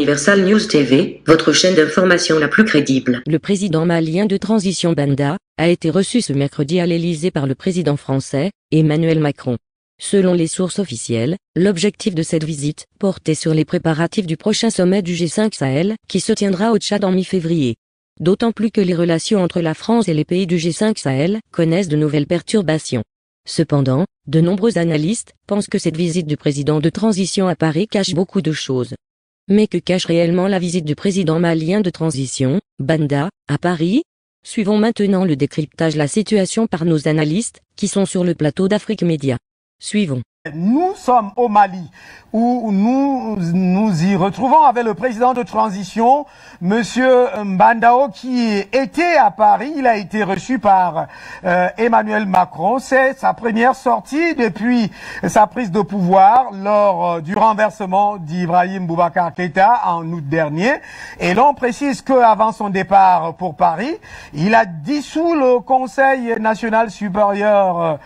Universal News TV, votre chaîne d'information la plus crédible. Le président malien de transition Banda a été reçu ce mercredi à l'Élysée par le président français, Emmanuel Macron. Selon les sources officielles, l'objectif de cette visite portait sur les préparatifs du prochain sommet du G5 Sahel, qui se tiendra au Tchad en mi-février. D'autant plus que les relations entre la France et les pays du G5 Sahel connaissent de nouvelles perturbations. Cependant, de nombreux analystes pensent que cette visite du président de transition à Paris cache beaucoup de choses. Mais que cache réellement la visite du président malien de transition, Banda, à Paris? Suivons maintenant le décryptage de la situation par nos analystes, qui sont sur le plateau d'Afrique Média. Suivons. Nous sommes au Mali, où nous y retrouvons avec le président de transition, Monsieur Mbandao, qui était à Paris. Il a été reçu par Emmanuel Macron. C'est sa première sortie depuis sa prise de pouvoir lors du renversement d'Ibrahim Boubacar Keïta en août dernier. Et l'on précise qu'avant son départ pour Paris, il a dissous le Conseil national supérieur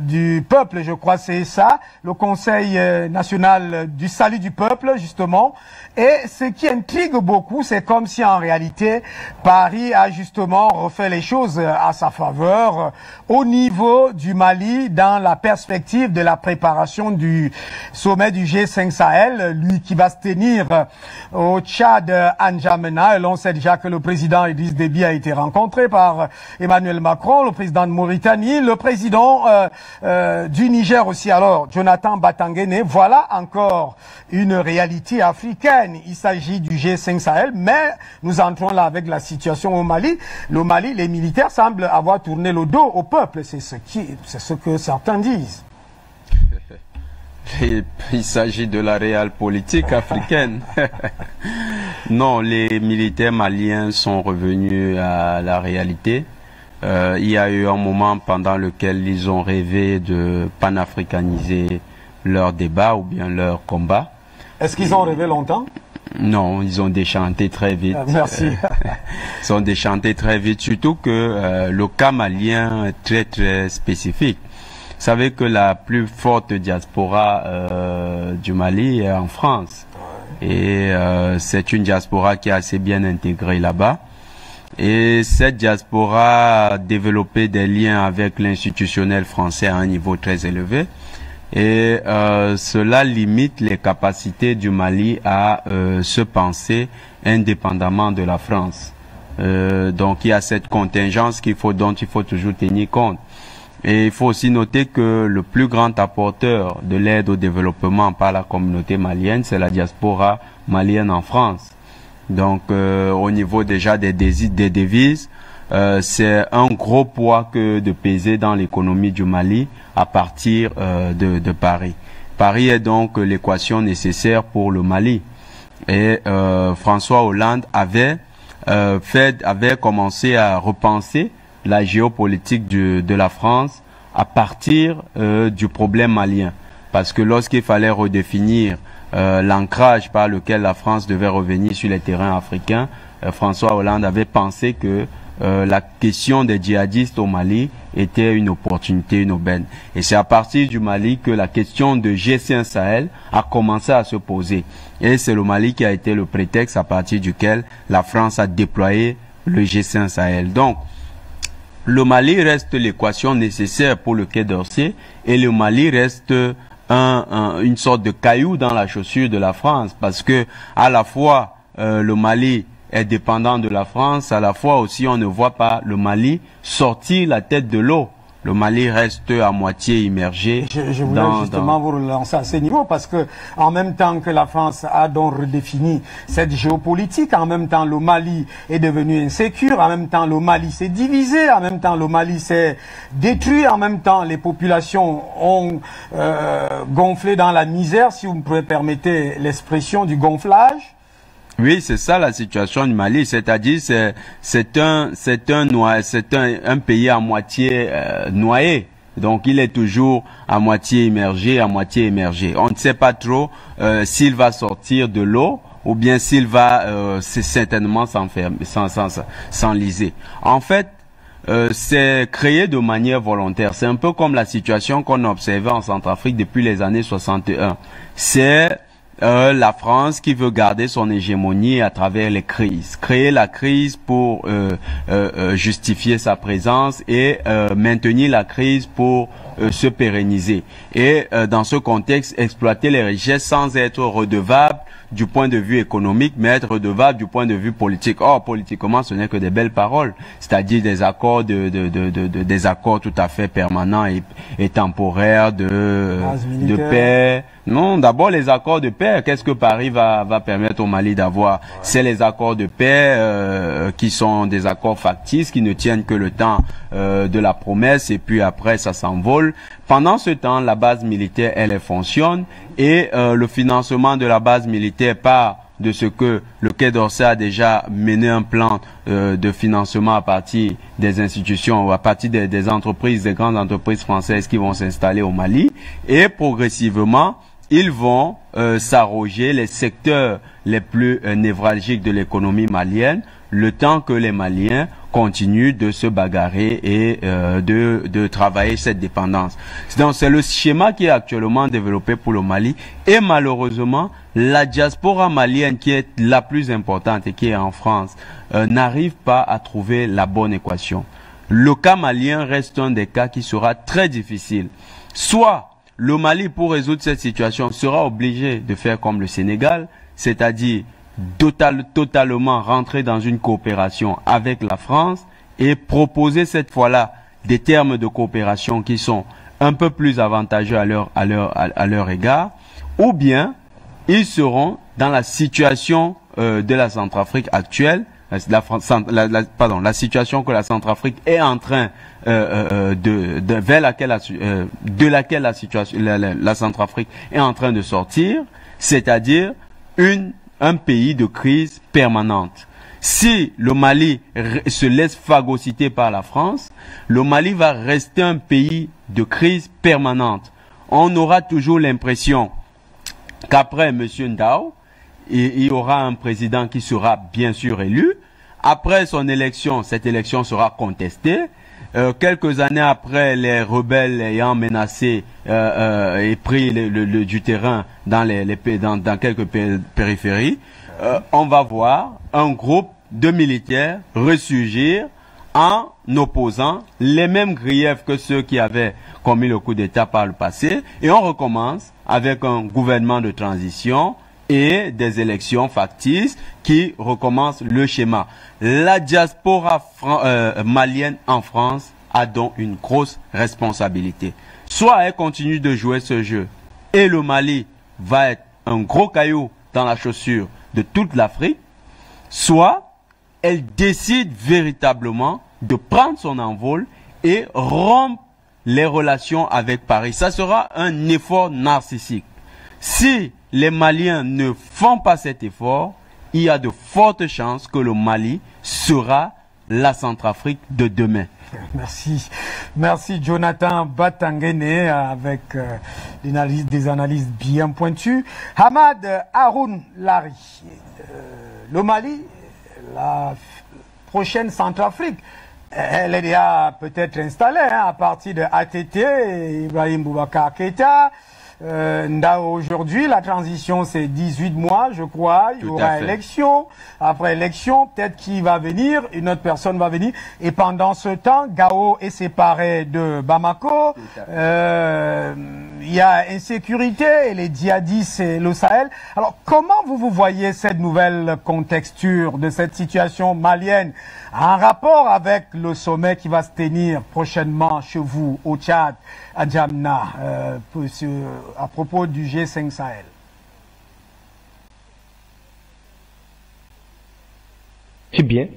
du peuple, je crois c'est ça. Le Conseil national du salut du peuple, justement. Et ce qui intrigue beaucoup, c'est comme si en réalité, Paris a justement refait les choses à sa faveur au niveau du Mali dans la perspective de la préparation du sommet du G5 Sahel, lui qui va se tenir au Tchad, à N'Djamena. Et l'on sait déjà que le président Idriss Déby a été rencontré par Emmanuel Macron, le président de Mauritanie, le président du Niger aussi. Alors, Jonathan Batangene, voilà encore une réalité africaine. Il s'agit du G5 Sahel, mais nous entrons là avec la situation au Mali. Le Mali, les militaires semblent avoir tourné le dos au peuple. C'est ce que certains disent. Il s'agit de la réelle politique africaine. Non, les militaires maliens sont revenus à la réalité. Il y a eu un moment pendant lequel ils ont rêvé de panafricaniser leur débat ou bien leur combat. Est-ce qu'ils ont rêvé longtemps? Non, ils ont déchanté très vite. Merci. Ils ont déchanté très vite, surtout que le cas malien est très très spécifique. Vous savez que la plus forte diaspora du Mali est en France. Et c'est une diaspora qui est assez bien intégrée là-bas. Et cette diaspora a développé des liens avec l'institutionnel français à un niveau très élevé. Et cela limite les capacités du Mali à se penser indépendamment de la France. Donc il y a cette contingence dont il faut toujours tenir compte. Et il faut aussi noter que le plus grand apporteur de l'aide au développement par la communauté malienne, c'est la diaspora malienne en France. Donc au niveau déjà des devises, c'est un gros poids que de peser dans l'économie du Mali à partir de Paris. Paris est donc l'équation nécessaire pour le Mali. Et François Hollande avait commencé à repenser la géopolitique de la France à partir du problème malien. Parce que lorsqu'il fallait redéfinir l'ancrage par lequel la France devait revenir sur les terrains africains, François Hollande avait pensé que la question des djihadistes au Mali était une opportunité, une aubaine. Et c'est à partir du Mali que la question de G5 Sahel a commencé à se poser. Et c'est le Mali qui a été le prétexte à partir duquel la France a déployé le G5 Sahel. Donc, le Mali reste l'équation nécessaire pour le Quai d'Orsay et le Mali reste une sorte de caillou dans la chaussure de la France, parce que à la fois le Mali est dépendant de la France, à la fois aussi on ne voit pas le Mali sortir la tête de l'eau. Le Mali reste à moitié immergé. Je voulais justement vous relancer à ce niveau, parce que en même temps que la France a donc redéfini cette géopolitique, en même temps le Mali est devenu insécure, en même temps le Mali s'est divisé, en même temps le Mali s'est détruit, en même temps les populations ont gonflé dans la misère, si vous me pouvez permettre l'expression du gonflage. Oui, c'est ça la situation du Mali, c'est-à-dire c'est un pays à moitié noyé. Donc il est toujours à moitié immergé, à moitié émergé. On ne sait pas trop s'il va sortir de l'eau ou bien s'il va certainement s'enliser. En fait, c'est créé de manière volontaire. C'est un peu comme la situation qu'on a observée en Centrafrique depuis les années 61. C'est la France qui veut garder son hégémonie à travers les crises, créer la crise pour justifier sa présence et maintenir la crise pour se pérenniser. Et dans ce contexte, exploiter les richesses sans être redevable du point de vue économique, mais être redevable du point de vue politique. Or, politiquement, ce n'est que des belles paroles, c'est-à-dire des accords des accords tout à fait permanents et temporaires de paix. Non, d'abord les accords de paix. Qu'est-ce que Paris va permettre au Mali d'avoir? C'est les accords de paix qui sont des accords factices, qui ne tiennent que le temps de la promesse et puis après ça s'envole. Pendant ce temps, la base militaire, elle fonctionne et le financement de la base militaire part de ce que le Quai d'Orsay a déjà mené un plan de financement à partir des institutions ou à partir des entreprises, des grandes entreprises françaises qui vont s'installer au Mali et progressivement, ils vont s'arroger les secteurs les plus névralgiques de l'économie malienne, le temps que les Maliens continuent de se bagarrer et de travailler cette dépendance. Donc c'est le schéma qui est actuellement développé pour le Mali et malheureusement la diaspora malienne qui est la plus importante et qui est en France n'arrive pas à trouver la bonne équation. Le cas malien reste un des cas qui sera très difficile. Soit le Mali, pour résoudre cette situation, sera obligé de faire comme le Sénégal, c'est-à-dire totalement rentrer dans une coopération avec la France et proposer cette fois-là des termes de coopération qui sont un peu plus avantageux à leur égard, ou bien ils seront dans la situation de la Centrafrique actuelle, la situation que la Centrafrique est en train vers laquelle la Centrafrique est en train de sortir, c'est-à-dire un pays de crise permanente. Si le Mali se laisse phagocyter par la France, le Mali va rester un pays de crise permanente. On aura toujours l'impression qu'après M. Ndao, il y aura un président qui sera bien sûr élu. Après son élection, cette élection sera contestée. Quelques années après, les rebelles ayant menacé et pris du terrain dans quelques périphéries, on va voir un groupe de militaires ressurgir en opposant les mêmes griefs que ceux qui avaient commis le coup d'État par le passé. Et on recommence avec un gouvernement de transition et des élections factices qui recommencent le schéma. La diaspora malienne en France a donc une grosse responsabilité. Soit elle continue de jouer ce jeu et le Mali va être un gros caillou dans la chaussure de toute l'Afrique, soit elle décide véritablement de prendre son envol et rompre les relations avec Paris. Ça sera un effort narcissique. Si les Maliens ne font pas cet effort, il y a de fortes chances que le Mali sera la Centrafrique de demain. Merci. Merci Jonathan Batangene avec des analyses bien pointues. Hamad Haroun Lari, le Mali, la prochaine Centrafrique, elle est déjà peut-être installée à partir de ATT, Ibrahim Boubacar Keïta. Aujourd'hui, la transition, c'est 18 mois, je crois. Il y aura élection. Après élection, peut-être qui va venir, une autre personne va venir. Et pendant ce temps, Gao est séparé de Bamako. Il y a insécurité et les djihadistes et le Sahel. Alors, comment vous voyez cette nouvelle contexture de cette situation malienne en rapport avec le sommet qui va se tenir prochainement chez vous, au Tchad, à Djamna, à propos du G5 Sahel? C'est bien.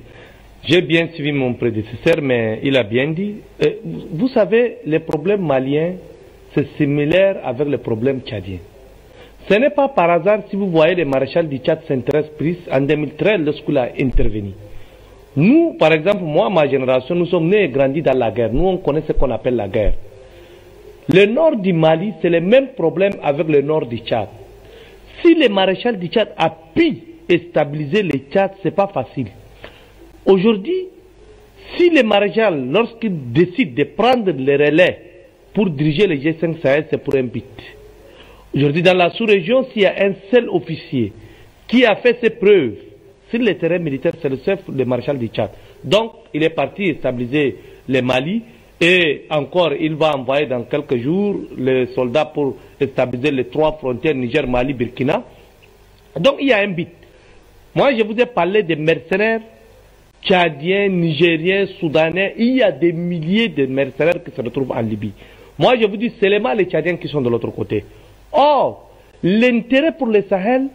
J'ai bien suivi mon prédécesseur, mais il a bien dit. Vous savez, les problèmes maliens, c'est similaire avec les problèmes tchadiens. Ce n'est pas par hasard si vous voyez le maréchal du Tchad Saint-Thérèse en 2013 lorsqu'il a intervenu. Nous, par exemple, moi, ma génération, nous sommes nés et grandis dans la guerre. Nous, on connaît ce qu'on appelle la guerre. Le nord du Mali, c'est le même problème avec le nord du Tchad. Si le maréchal du Tchad a pu stabiliser le Tchad, ce n'est pas facile. Aujourd'hui, si le maréchal, lorsqu'il décide de prendre le relais pour diriger le G5 Sahel, c'est pour un but. Aujourd'hui, dans la sous-région, s'il y a un seul officier qui a fait ses preuves sur le terrain militaire, c'est le chef, le maréchal du Tchad. Donc, il est parti stabiliser le Mali et encore, il va envoyer dans quelques jours les soldats pour stabiliser les 3 frontières Niger, Mali, Burkina. Donc, il y a un but. Moi, je vous ai parlé des mercenaires tchadiens, nigériens, soudanais. Il y a des milliers de mercenaires qui se retrouvent en Libye. Moi, je vous dis, c'est les Tchadiens qui sont de l'autre côté. Or, l'intérêt pour le Sahel,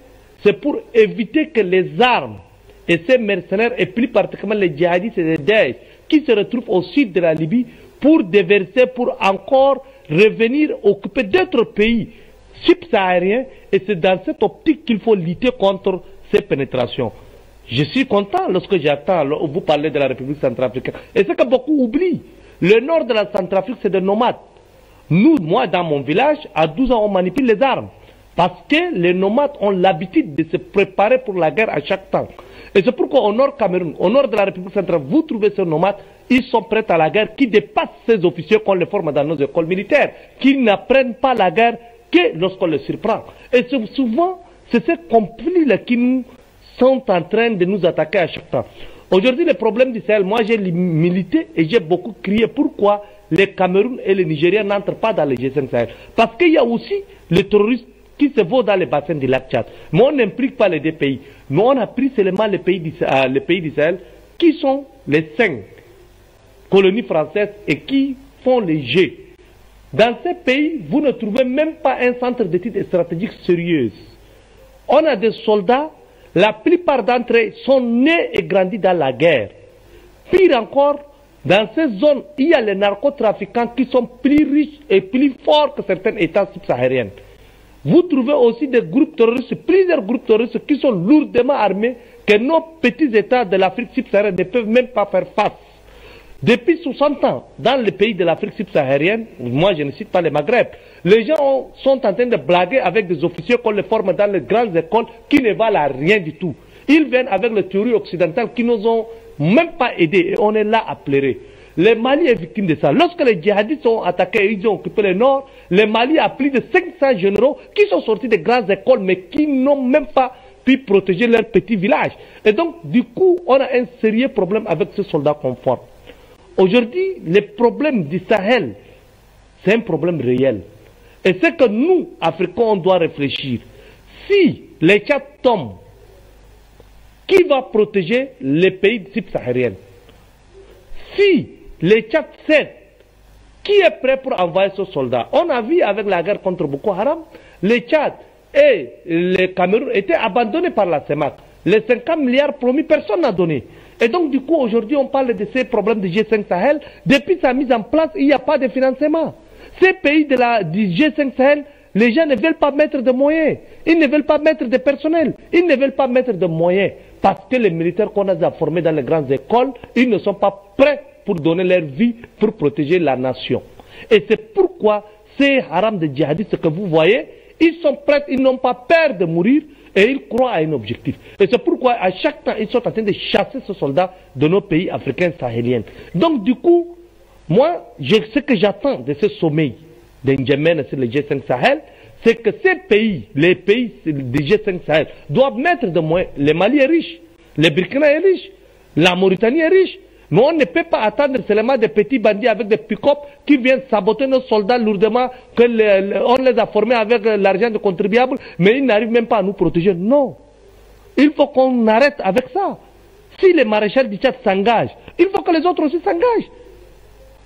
c'est pour éviter que les armes et ces mercenaires, et plus particulièrement les djihadistes et les Daesh, qui se retrouvent au sud de la Libye, pour déverser, pour encore revenir occuper d'autres pays subsahariens. Et c'est dans cette optique qu'il faut lutter contre ces pénétrations. Je suis content lorsque j'attends, vous parlez de la République centrafricaine. Et c'est que beaucoup oublient. Le nord de la Centrafrique, c'est des nomades. Nous, moi, dans mon village, à 12 ans, on manipule les armes. Parce que les nomades ont l'habitude de se préparer pour la guerre à chaque temps. Et c'est pourquoi au nord Cameroun, au nord de la République centrale, vous trouvez ces nomades, ils sont prêts à la guerre, qui dépassent ces officiers qu'on les forme dans nos écoles militaires, qui n'apprennent pas la guerre que lorsqu'on les surprend. Et souvent, c'est ces conflits-là qui nous sont en train de nous attaquer à chaque temps. Aujourd'hui, le problème du Sahel, moi j'ai milité et j'ai beaucoup crié pourquoi les Cameroun et les Nigériens n'entrent pas dans le G5 Sahel. Parce qu'il y a aussi les terroristes qui se vont dans les bassins du lac Tchad. Mais on n'implique pas les deux pays. Mais on a pris seulement les pays du Sahel qui sont les 5 colonies françaises et qui font les G. Dans ces pays, vous ne trouvez même pas un centre d'études stratégiques sérieux. On a des soldats, la plupart d'entre eux sont nés et grandis dans la guerre. Pire encore, dans ces zones, il y a les narcotrafiquants qui sont plus riches et plus forts que certains États subsahariens. Vous trouvez aussi des groupes terroristes, plusieurs groupes terroristes qui sont lourdement armés, que nos petits États de l'Afrique subsaharienne ne peuvent même pas faire face. Depuis 60 ans, dans les pays de l'Afrique subsaharienne, moi je ne cite pas le Maghreb, les gens sont en train de blaguer avec des officiers qu'on les forme dans les grandes écoles qui ne valent à rien du tout. Ils viennent avec les théories occidentales qui nous ont même pas aidés et on est là à pleurer. Le Mali est victime de ça. Lorsque les djihadistes ont attaqué et ils ont occupé le nord, le Mali a plus de 500 généraux qui sont sortis des grandes écoles mais qui n'ont même pas pu protéger leur petit village. Et donc, du coup, on a un sérieux problème avec ces soldats conformes. Aujourd'hui, le problème du Sahel, c'est un problème réel. Et c'est que nous, Africains, on doit réfléchir. Si les Tchad tombent, qui va protéger les pays subsahariens? Si les Tchad cèdent, qui est prêt pour envoyer ce soldat? On a vu avec la guerre contre Boko Haram, les Tchad et les Cameroun étaient abandonnés par la CEMAC. Les 50 milliards promis, personne n'a donné. Et donc, du coup, aujourd'hui, on parle de ces problèmes du G5 Sahel. Depuis sa mise en place, il n'y a pas de financement. Ces pays du G5 Sahel, les gens ne veulent pas mettre de moyens. Ils ne veulent pas mettre de personnel. Ils ne veulent pas mettre de moyens. Parce que les militaires qu'on a formés dans les grandes écoles, ils ne sont pas prêts pour donner leur vie, pour protéger la nation. Et c'est pourquoi ces haram de djihadistes que vous voyez, ils sont prêts, ils n'ont pas peur de mourir et ils croient à un objectif. Et c'est pourquoi à chaque temps, ils sont en train de chasser ces soldats de nos pays africains sahéliens. Donc du coup, moi, ce que j'attends de ce sommet d'Injamena sur le G5 Sahel, c'est que ces pays, les pays du G5 Sahel, doivent mettre de moyens. Le Mali est riche, le Burkina est riche, la Mauritanie est riche. Mais on ne peut pas attendre seulement des petits bandits avec des pick-up qui viennent saboter nos soldats lourdement, on les a formés avec l'argent des contribuables, mais ils n'arrivent même pas à nous protéger. Non. Il faut qu'on arrête avec ça. Si les maréchals du Tchad s'engagent, il faut que les autres aussi s'engagent.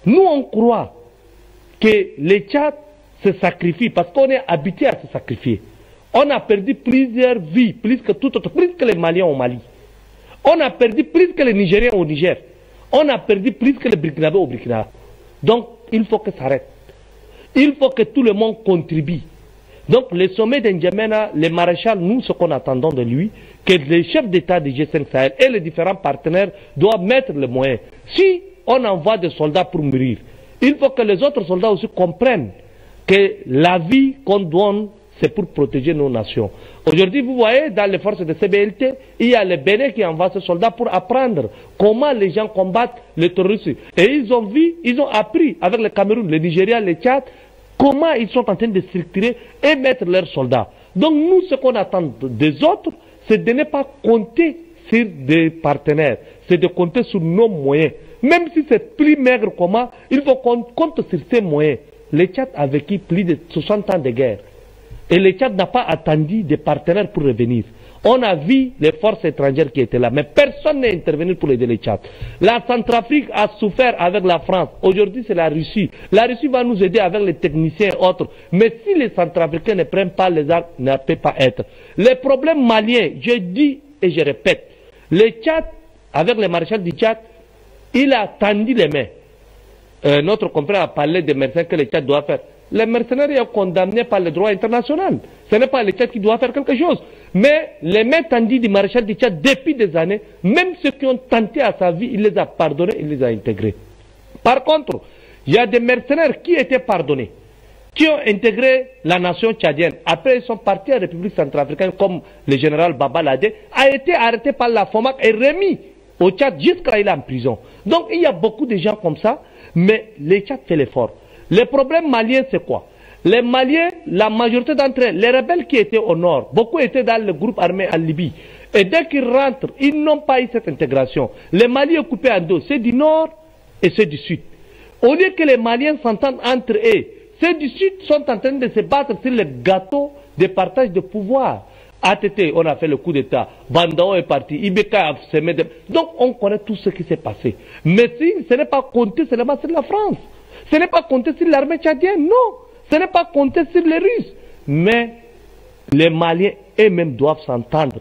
Nous, on croit que les Tchad se sacrifient parce qu'on est habitué à se sacrifier. On a perdu plusieurs vies, plus que tout autre, plus que les Maliens au Mali. On a perdu plus que les Nigériens au Niger. On a perdu plus que les Burkinabés au Burkina. Donc, il faut que ça arrête. Il faut que tout le monde contribue. Donc, le sommet d'Injamena, le maréchal, nous, ce qu'on attendons de lui, que les chefs d'État du G5 Sahel et les différents partenaires doivent mettre les moyens. Si on envoie des soldats pour mourir, il faut que les autres soldats aussi comprennent que la vie qu'on donne, c'est pour protéger nos nations. Aujourd'hui, vous voyez, dans les forces de CBLT, il y a les Bénin qui envoient ces soldats pour apprendre comment les gens combattent le terrorisme. Et ils ont vu, ils ont appris avec le Cameroun, le Nigeria, le Tchad, comment ils sont en train de structurer et mettre leurs soldats. Donc nous, ce qu'on attend des autres, c'est de ne pas compter sur des partenaires, c'est de compter sur nos moyens. Même si c'est plus maigre comment, il faut qu'on compte sur ces moyens. Le Tchad a vécu plus de 60 ans de guerre. Et le Tchad n'a pas attendu des partenaires pour revenir. On a vu les forces étrangères qui étaient là, mais personne n'est intervenu pour aider le Tchad. La Centrafrique a souffert avec la France. Aujourd'hui, c'est la Russie. La Russie va nous aider avec les techniciens et autres. Mais si les Centrafricains ne prennent pas les armes, ne peut pas être. Les problèmes maliens, je dis et je répète, le Tchad, avec le maréchal du Tchad, il a tendu les mains. Notre confrère a parlé des mercenaires que le Tchad doit faire. Les mercenaires sont condamnés par le droit international. Ce n'est pas le Tchad qui doit faire quelque chose. Mais les mains tendues du maréchal du Tchad depuis des années, même ceux qui ont tenté à sa vie, il les a pardonnés, il les a intégrés. Par contre, il y a des mercenaires qui étaient pardonnés, qui ont intégré la nation tchadienne. Après, ils sont partis en République centrafricaine, comme le général Baba Ladé, a été arrêté par la FOMAC et remis au Tchad jusqu'à il est en prison. Donc il y a beaucoup de gens comme ça, mais le Tchad fait l'effort. Le problème malien, c'est quoi? Les Maliens, la majorité d'entre eux, les rebelles qui étaient au nord, beaucoup étaient dans le groupe armé en Libye. Et dès qu'ils rentrent, ils n'ont pas eu cette intégration. Les Maliens coupés en deux, c'est du nord et c'est du sud. Au lieu que les Maliens s'entendent entre eux, ceux du sud sont en train de se battre sur le gâteau de partage de pouvoir. ATT, on a fait le coup d'État. Bandao est parti. Ibeka a semé de... Donc on connaît tout ce qui s'est passé. Mais si ce n'est pas compté seulement sur la France. Ce n'est pas compté sur l'armée tchadienne, non. Ce n'est pas compté sur les Russes. Mais les Maliens eux-mêmes doivent s'entendre,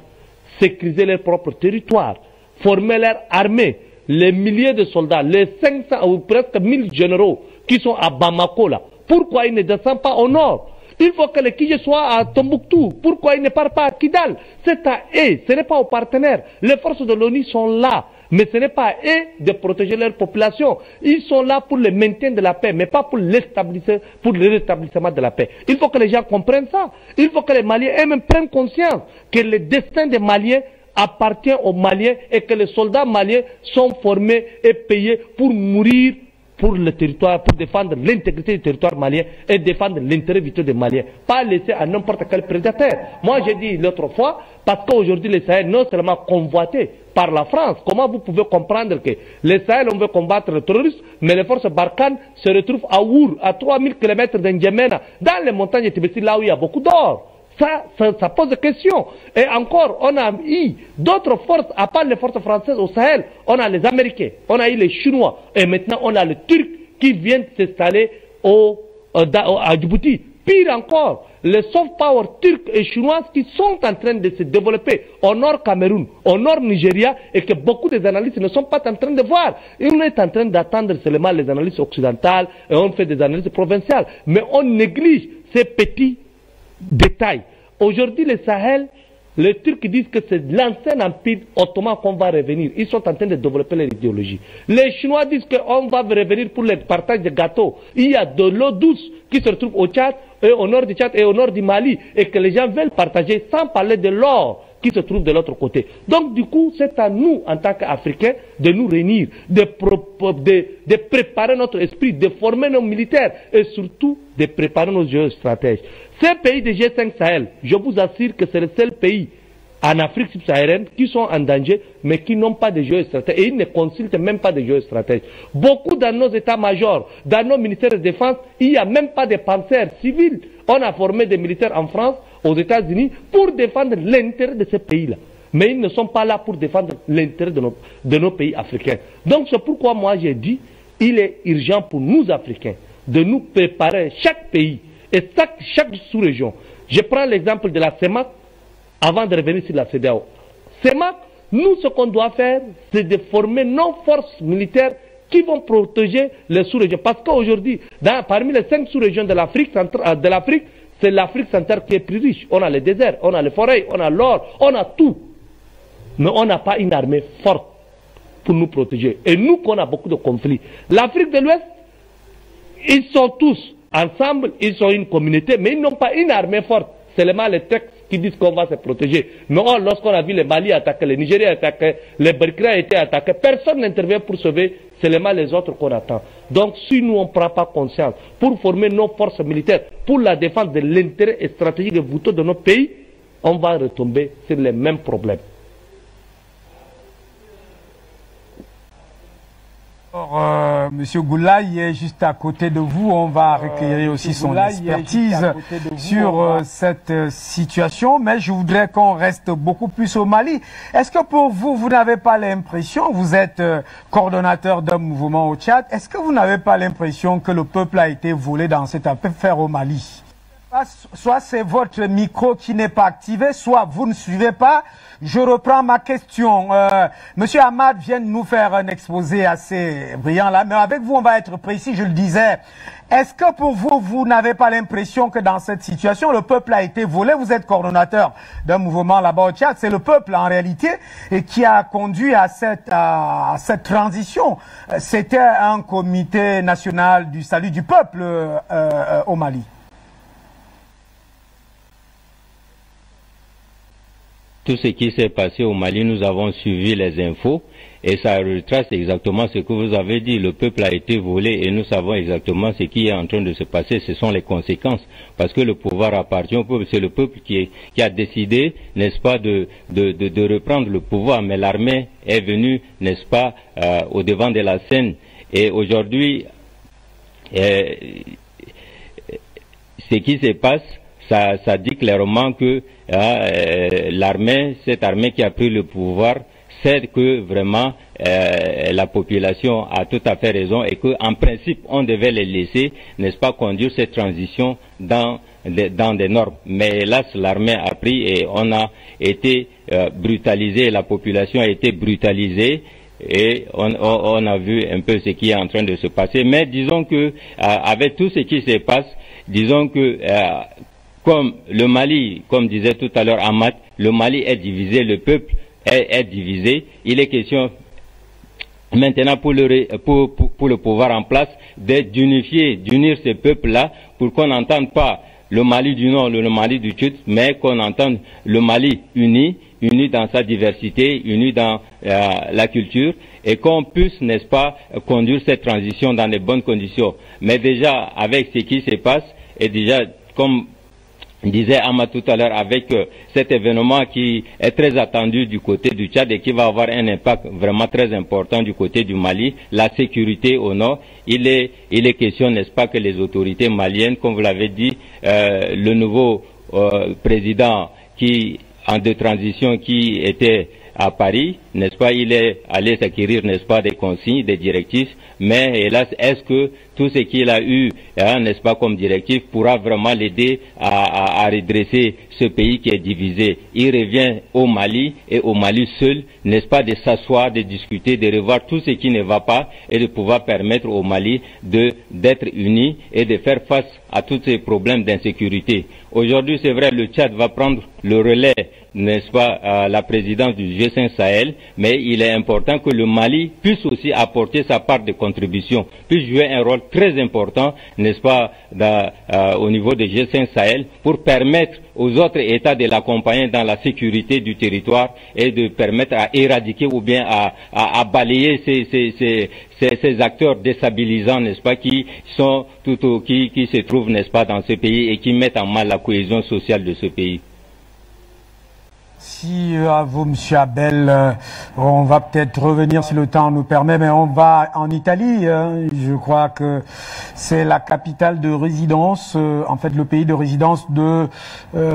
sécuriser leur propre territoire, former leur armée, les milliers de soldats, les 500 ou presque 1000 généraux qui sont à Bamako là. Pourquoi ils ne descendent pas au nord? Il faut que les Kijé soient à Tombouctou. Pourquoi ils ne partent pas à Kidal? C'est à eux, ce n'est pas aux partenaires. Les forces de l'ONU sont là. Mais ce n'est pas à eux de protéger leur population. Ils sont là pour le maintien de la paix, mais pas pour le rétablissement de la paix. Il faut que les gens comprennent ça. Il faut que les Maliens eux-mêmes prennent conscience que le destin des Maliens appartient aux Maliens et que les soldats maliens sont formés et payés pour mourir pour le territoire, pour défendre l'intégrité du territoire malien et défendre l'intérêt vital des Maliens. Pas laisser à n'importe quel prédateur. Moi j'ai dit l'autre fois, parce qu'aujourd'hui le Sahel non seulement convoité par la France, comment vous pouvez comprendre que le Sahel on veut combattre le terrorisme, mais les forces Barkhane se retrouvent à Our, à 3000 km d'N'Djamena, dans les montagnes de Tibesti, là où il y a beaucoup d'or. Ça pose des questions. Et encore, on a eu d'autres forces, à part les forces françaises au Sahel, on a les Américains, on a eu les Chinois, et maintenant on a les Turcs qui viennent s'installer à Djibouti. Pire encore, les soft power turcs et chinois qui sont en train de se développer au nord Cameroun, au nord Nigeria, et que beaucoup des analystes ne sont pas en train de voir. Et on est en train d'attendre seulement les analyses occidentales, et on fait des analyses provinciales. Mais on néglige ces petits détails. Aujourd'hui, le Sahel, les Turcs disent que c'est l'ancien empire ottoman qu'on va revenir. Ils sont en train de développer leur idéologie. Les Chinois disent qu'on va revenir pour le partage de gâteaux. Il y a de l'eau douce qui se retrouve au Tchad, et au nord du Tchad et au nord du Mali, et que les gens veulent partager sans parler de l'or qui se trouve de l'autre côté. Donc du coup, c'est à nous, en tant qu'Africains, de nous réunir, de préparer notre esprit, de former nos militaires, et surtout de préparer nos géostratèges. Ces pays de G5 Sahel, je vous assure que c'est le seul pays en Afrique subsaharienne qui sont en danger, mais qui n'ont pas de géostratèges. Et ils ne consultent même pas de géostratèges. Beaucoup dans nos états-majors, dans nos ministères de défense, il n'y a même pas de penseurs civils. On a formé des militaires en France, aux États-Unis, pour défendre l'intérêt de ces pays-là. Mais ils ne sont pas là pour défendre l'intérêt de nos pays africains. Donc c'est pourquoi moi j'ai dit, il est urgent pour nous Africains de nous préparer chaque pays et chaque sous-région. Je prends l'exemple de la CEMAC avant de revenir sur la CEDEAO. CEMAC, nous ce qu'on doit faire, c'est de former nos forces militaires qui vont protéger les sous-régions. Parce qu'aujourd'hui, parmi les 5 sous-régions de l'Afrique, c'est l'Afrique centrale qui est plus riche. On a les déserts, on a les forêts, on a l'or, on a tout. Mais on n'a pas une armée forte pour nous protéger. Et nous, qu'on a beaucoup de conflits. L'Afrique de l'Ouest, ils sont tous ensemble, ils sont une communauté, mais ils n'ont pas une armée forte. Seulement les textes qui disent qu'on va se protéger. Mais lorsqu'on a vu le Mali attaquer, le Nigeria attaquer, les Burkina étaient attaqués, personne n'intervient pour sauver seulement les autres qu'on attend. Donc si nous on ne prend pas conscience pour former nos forces militaires, pour la défense de l'intérêt stratégique et vital de notre pays, on va retomber sur les mêmes problèmes. Alors, Monsieur Goulaye est juste à côté de vous. On va recueillir aussi son expertise sur cette situation. Mais je voudrais qu'on reste beaucoup plus au Mali. Est-ce que pour vous, vous n'avez pas l'impression, vous êtes coordonnateur d'un mouvement au Tchad, est-ce que vous n'avez pas l'impression que le peuple a été volé dans cette affaire au Mali? Soit c'est votre micro qui n'est pas activé, soit vous ne suivez pas. Je reprends ma question. Monsieur Ahmad vient de nous faire un exposé assez brillant là, mais avec vous on va être précis, je le disais. Est-ce que pour vous, vous n'avez pas l'impression que dans cette situation, le peuple a été volé? Vous êtes coordonnateur d'un mouvement là-bas au Tchad, c'est le peuple en réalité et qui a conduit à cette transition. C'était un comité national du salut du peuple au Mali. Tout ce qui s'est passé au Mali, nous avons suivi les infos et ça retrace exactement ce que vous avez dit. Le peuple a été volé et nous savons exactement ce qui est en train de se passer. Ce sont les conséquences parce que le pouvoir appartient au peuple. C'est le peuple qui a décidé, n'est-ce pas, de reprendre le pouvoir. Mais l'armée est venue, n'est-ce pas, au devant de la scène. Et aujourd'hui, ce qui se passe, ça dit clairement que l'armée, cette armée qui a pris le pouvoir, sait que vraiment la population a tout à fait raison et qu'en principe on devait les laisser, n'est-ce pas, conduire cette transition dans des normes. Mais hélas, l'armée a pris et on a été brutalisé, la population a été brutalisée. Et on a vu un peu ce qui est en train de se passer. Mais disons que avec tout ce qui se passe, disons que comme le Mali, comme disait tout à l'heure Ahmad, le Mali est divisé, le peuple est divisé. Il est question maintenant pour le pouvoir en place d'unir ce peuple-là pour qu'on n'entende pas le Mali du Nord, le Mali du Sud, mais qu'on entende le Mali uni dans sa diversité, uni dans la culture, et qu'on puisse, n'est-ce pas, conduire cette transition dans de bonnes conditions. Mais déjà, avec ce qui se passe, et déjà, comme disait Ahmad tout à l'heure, avec cet événement qui est très attendu du côté du Tchad et qui va avoir un impact vraiment très important du côté du Mali, la sécurité au nord, il est question, n'est-ce pas, que les autorités maliennes, comme vous l'avez dit, le nouveau président de transition qui était à Paris, n'est-ce pas, il est allé s'acquérir, n'est-ce pas, des consignes, des directives, mais hélas, est-ce que tout ce qu'il a eu, n'est-ce pas, comme directive, pourra vraiment l'aider à redresser ce pays qui est divisé? Il revient au Mali et au Mali seul, n'est-ce pas, de s'asseoir, de discuter, de revoir tout ce qui ne va pas et de pouvoir permettre au Mali d'être uni et de faire face à tous ces problèmes d'insécurité. Aujourd'hui, c'est vrai, le Tchad va prendre le relais, n'est-ce pas, la présidence du G5 Sahel, mais il est important que le Mali puisse aussi apporter sa part de contribution, puisse jouer un rôle très important, n'est-ce pas, au niveau de G5 Sahel, pour permettre aux autres États de l'accompagner dans la sécurité du territoire et de permettre à éradiquer ou bien à balayer ces acteurs déstabilisants, n'est-ce pas, qui se trouvent, n'est-ce pas, dans ce pays et qui mettent en mal la cohésion sociale de ce pays. Merci à vous, Monsieur Abel. On va peut-être revenir si le temps nous permet, mais on va en Italie. Je crois que c'est la capitale de résidence, en fait le pays de résidence de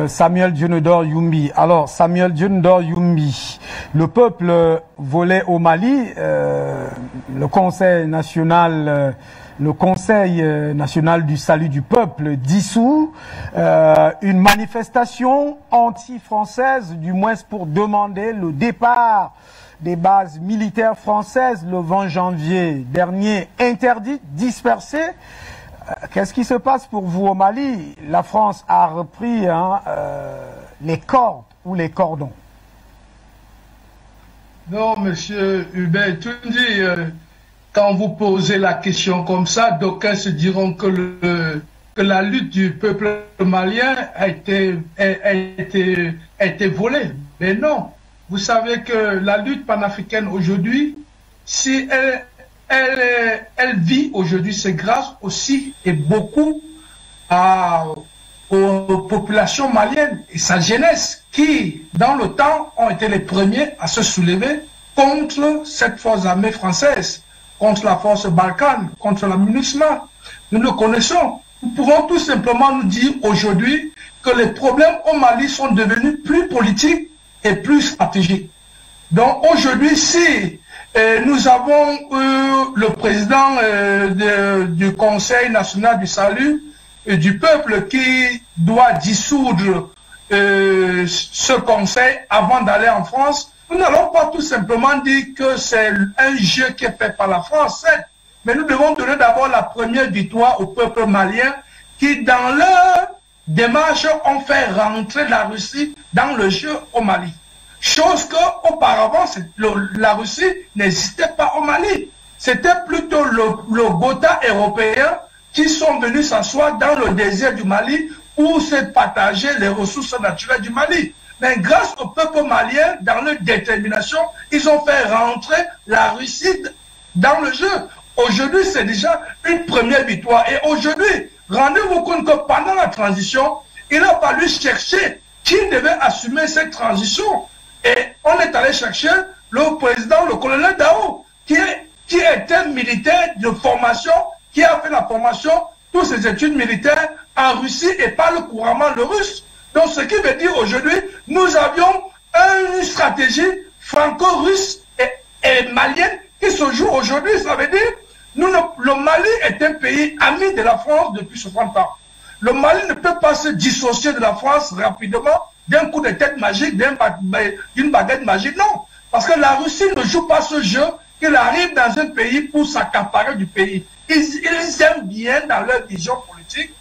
Samuel Dionedor Youmbi. Alors, Samuel Dionedor Youmbi, le peuple volé au Mali, le Conseil national du salut du peuple dissous, une manifestation anti-française, du moins pour demander le départ des bases militaires françaises le 20 janvier dernier, interdites, dispersées. Qu'est-ce qui se passe pour vous au Mali? La France a repris les cordes ou les cordons. Non, monsieur Hubert, tu me dis... Quand vous posez la question comme ça, d'aucuns se diront que que la lutte du peuple malien a été volée. Mais non. Vous savez que la lutte panafricaine aujourd'hui, si elle vit aujourd'hui, c'est grâce aussi et beaucoup aux populations maliennes et sa jeunesse qui, dans le temps, ont été les premiers à se soulever contre cette force armée française, contre la force Barkhane, contre la MINUSMA. Nous le connaissons. Nous pouvons tout simplement nous dire aujourd'hui que les problèmes au Mali sont devenus plus politiques et plus stratégiques. Donc aujourd'hui, si nous avons le président du Conseil national du salut et du peuple qui doit dissoudre ce conseil avant d'aller en France, nous n'allons pas tout simplement dire que c'est un jeu qui est fait par la France, mais nous devons donner d'abord la première victoire au peuple malien qui, dans leur démarche, ont fait rentrer la Russie dans le jeu au Mali. Chose qu'auparavant, la Russie n'existait pas au Mali. C'était plutôt le Gotha européen qui sont venus s'asseoir dans le désert du Mali pour se partager les ressources naturelles du Mali. Mais grâce au peuple malien, dans leur détermination, ils ont fait rentrer la Russie dans le jeu. Aujourd'hui, c'est déjà une première victoire. Et aujourd'hui, rendez-vous compte que pendant la transition, il a fallu chercher qui devait assumer cette transition. Et on est allé chercher le président, le colonel Dao, qui était militaire de formation, qui a fait la formation, toutes ses études militaires en Russie et parle couramment le russe. Donc ce qui veut dire aujourd'hui, nous avions une stratégie franco-russe et malienne qui se joue aujourd'hui. Ça veut dire, le Mali est un pays ami de la France depuis 60 ans. Le Mali ne peut pas se dissocier de la France rapidement d'un coup de tête magique, d'une baguette magique, non. Parce que la Russie ne joue pas ce jeu, qu'il arrive dans un pays pour s'accaparer du pays. Ils aiment bien dans leur vision politique,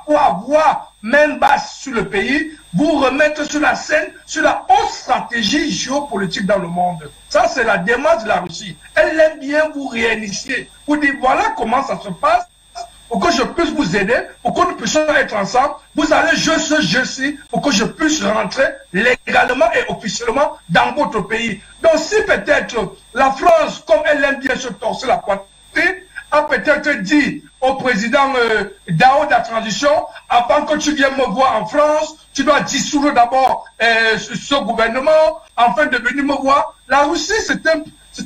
pour avoir main basse sur le pays, vous remettre sur la scène, sur la haute stratégie géopolitique dans le monde. Ça, c'est la démarche de la Russie. Elle aime bien vous réinitier, vous dire voilà comment ça se passe, pour que je puisse vous aider, pour que nous puissions être ensemble. Vous allez jouer ce jeu-ci pour que je puisse rentrer légalement et officiellement dans votre pays. Donc si peut-être la France, comme elle aime bien se torser la poitrine, a peut-être dit au président Dao de la transition, avant que tu viennes me voir en France, tu dois dissoudre d'abord ce gouvernement, afin de venir me voir. La Russie, c'est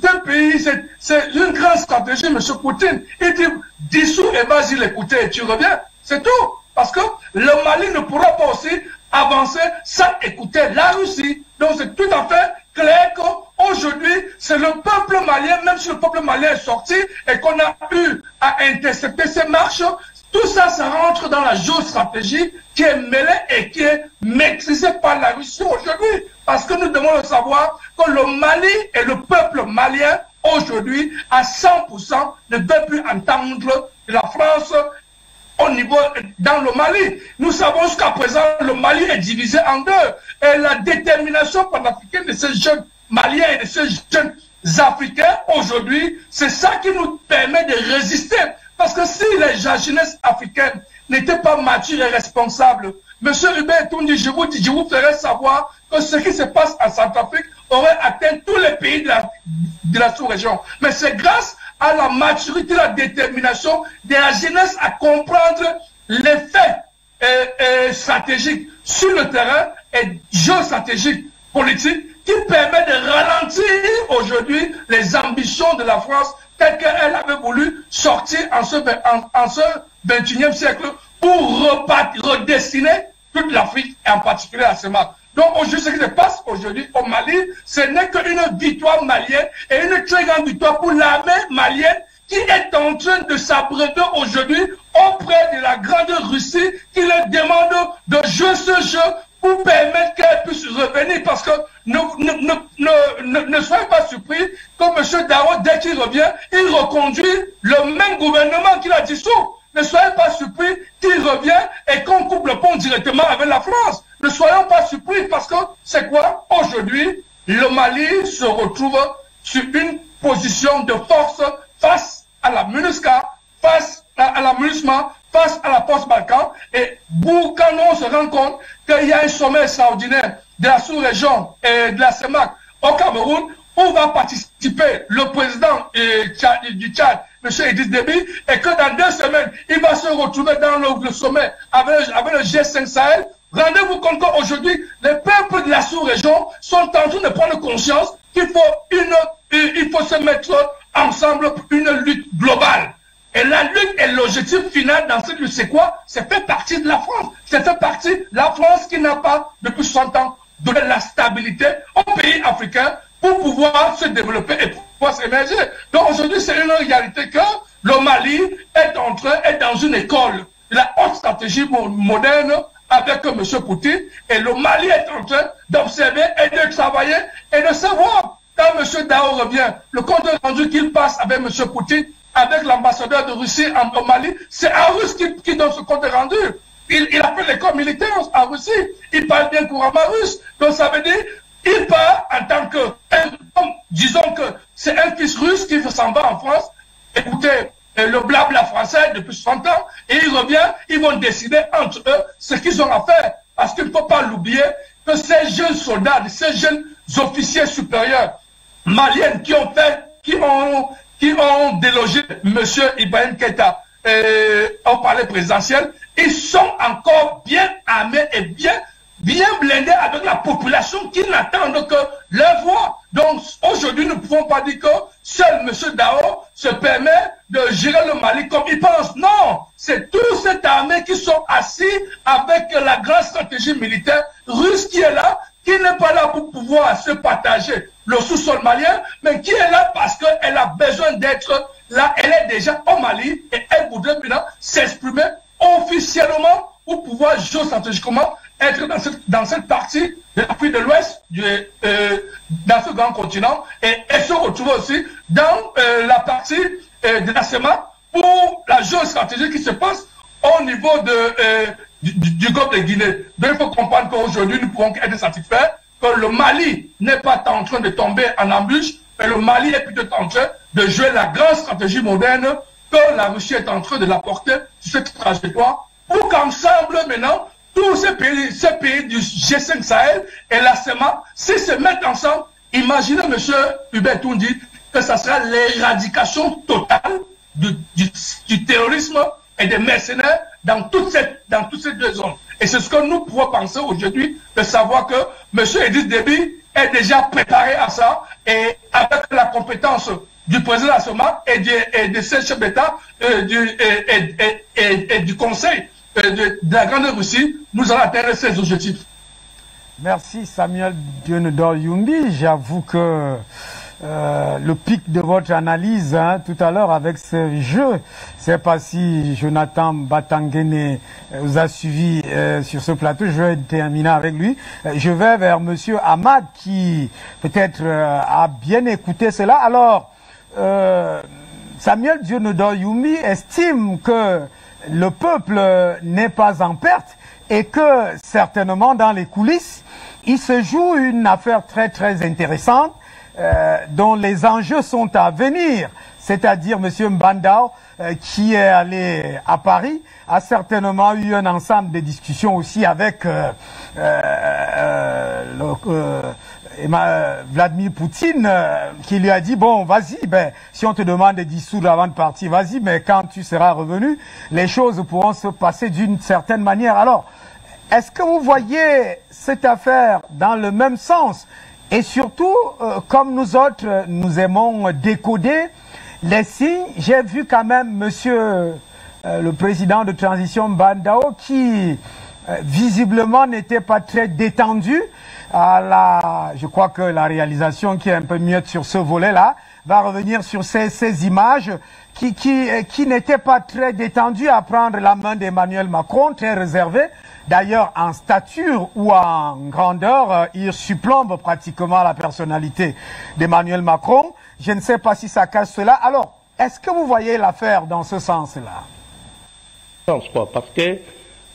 un pays, c'est une grande stratégie, M. Poutine. Il dit, dissous et vas-y l'écouter, tu reviens. C'est tout. Parce que le Mali ne pourra pas aussi avancer sans écouter la Russie. Donc c'est tout à fait clair qu'aujourd'hui, c'est le peuple malien, même si le peuple malien est sorti et qu'on a eu à intercepter ces marches, tout ça, ça rentre dans la géostratégie qui est mêlée et qui est maîtrisée par la Russie aujourd'hui. Parce que nous devons le savoir que le Mali et le peuple malien, aujourd'hui, à 100%, ne veut plus entendre la France au niveau dans le Mali. Nous savons jusqu'à présent, le Mali est divisé en deux. Et la détermination panafricaine de ces jeunes Maliens et de ces jeunes Africains, aujourd'hui, c'est ça qui nous permet de résister. Parce que si les jeunesses africaines n'étaient pas matures et responsables, M. Hubert Toundi, je vous ferai savoir que ce qui se passe en Centrafrique aurait atteint tous les pays de la sous-région. Mais c'est grâce à la maturité, la détermination de la jeunesse à comprendre les faits stratégiques sur le terrain et géostratégiques politiques qui permet de ralentir aujourd'hui les ambitions de la France telles qu'elle avait voulu sortir en ce 21e siècle pour redessiner toute l'Afrique et en particulier la CEMAC. Donc aujourd'hui, ce qui se passe aujourd'hui au Mali, ce n'est qu'une victoire malienne et une très grande victoire pour l'armée malienne qui est en train de s'abreuver aujourd'hui auprès de la grande Russie qui leur demande de jouer ce jeu pour permettre qu'elle puisse revenir. Parce que ne soyez pas surpris que M. Dao, dès qu'il revient, il reconduit le même gouvernement qu'il a dissous. Ne soyez pas surpris qu'il revient et qu'on coupe le pont directement avec la France. Ne soyons pas surpris parce que c'est quoi? Aujourd'hui, le Mali se retrouve sur une position de force face à la MINUSCA, face à la MINUSMA, face à la post-Balkan. Et quand on se rend compte qu'il y a un sommet extraordinaire de la sous-région et de la CEMAC au Cameroun, où va participer le président du Tchad, M. Idriss Déby, et que dans 2 semaines, il va se retrouver dans le sommet avec le G5 Sahel. Rendez-vous compte qu'aujourd'hui, les peuples de la sous-région sont en train de prendre conscience qu'il faut se mettre ensemble pour une lutte globale. Et la lutte et l'objectif final dans cette lutte, c'est quoi? C'est fait partie de la France. C'est fait partie de la France qui n'a pas, depuis 60 ans, donné la stabilité aux pays africains pour pouvoir se développer et pouvoir s'émerger. Donc aujourd'hui, c'est une réalité que le Mali est dans une école de la haute stratégie moderne avec M. Poutine, et le Mali est en train d'observer et de travailler et de savoir. Quand M. Dao revient, le compte rendu qu'il passe avec M. Poutine, avec l'ambassadeur de Russie au Mali, c'est un Russe qui donne ce compte rendu. Il a fait l'école militaire en Russie, il parle bien couramment russe, donc ça veut dire il part en tant que, disons que c'est un fils russe qui s'en va en France, écoutez le blabla français depuis 60 ans, et il revient, ils vont décider entre eux ce qu'ils ont à faire. Parce qu'il ne faut pas l'oublier que ces jeunes soldats, ces jeunes officiers supérieurs maliens qui ont délogé M. Ibrahim Keïta au palais présidentiel, ils sont encore bien armés et bien blindés avec la population qui n'attendent que leur voix. Donc aujourd'hui, nous ne pouvons pas dire que seul M. Dao se permet de gérer le Mali comme il pense. Non, c'est toute cette armée qui sont assis avec la grande stratégie militaire russe qui est là, qui n'est pas là pour pouvoir se partager le sous-sol malien, mais qui est là parce qu'elle a besoin d'être là. Elle est déjà au Mali et elle voudrait maintenant s'exprimer officiellement pour pouvoir géostratégiquement être dans cette partie de l'Afrique de l'Ouest, dans ce grand continent, et se retrouver aussi dans la partie de la CEMAC pour la géostratégie qui se passe au niveau du Golfe de Guinée. Donc il faut comprendre qu'aujourd'hui, nous pouvons être satisfaits que le Mali n'est pas en train de tomber en embûche, mais le Mali est plutôt en train de jouer la grande stratégie moderne que la Russie est en train de la porter sur cette trajectoire pour qu'ensemble, maintenant, tous ces pays du G5 Sahel et la CEMAC, s'ils se mettent ensemble, imaginez, M. Hubert Toundi, que ça sera l'éradication totale du terrorisme et des mercenaires dans toutes ces 2 zones. Et c'est ce que nous pouvons penser aujourd'hui, de savoir que M. Idriss Déby est déjà préparé à ça, et avec la compétence du président de la CEMAC et de ses chefs d'État et du Conseil de la Grande Russie, nous allons atteindre ces objectifs. Merci Samuel Dionedor Yumbi. J'avoue que le pic de votre analyse tout à l'heure avec ce jeu, je ne sais pas si Jonathan Batangene vous a suivi sur ce plateau. Je vais terminer avec lui. Je vais vers Monsieur Ahmad qui peut-être a bien écouté cela. Alors, Samuel Dionedor Yumbi estime que le peuple n'est pas en perte et que certainement dans les coulisses, il se joue une affaire très très intéressante dont les enjeux sont à venir. C'est-à-dire M. Mbandao qui est allé à Paris a certainement eu un ensemble de discussions aussi avec Vladimir Poutine qui lui a dit bon vas-y, si on te demande de dissoudre avant de partir, vas-y, mais quand tu seras revenu, les choses pourront se passer d'une certaine manière. Alors, est-ce que vous voyez cette affaire dans le même sens? Et surtout, comme nous autres, nous aimons décoder les signes, j'ai vu quand même monsieur le président de transition Mbandao qui visiblement n'était pas très détendu. Je crois que la réalisation qui est un peu mieux sur ce volet-là va revenir sur ces images qui n'étaient pas très détendues à prendre la main d'Emmanuel Macron, très réservé. D'ailleurs, en stature ou en grandeur, il surplombe pratiquement la personnalité d'Emmanuel Macron. Je ne sais pas si ça cache cela. Alors, est-ce que vous voyez l'affaire dans ce sens-là? Je pense pas, parce que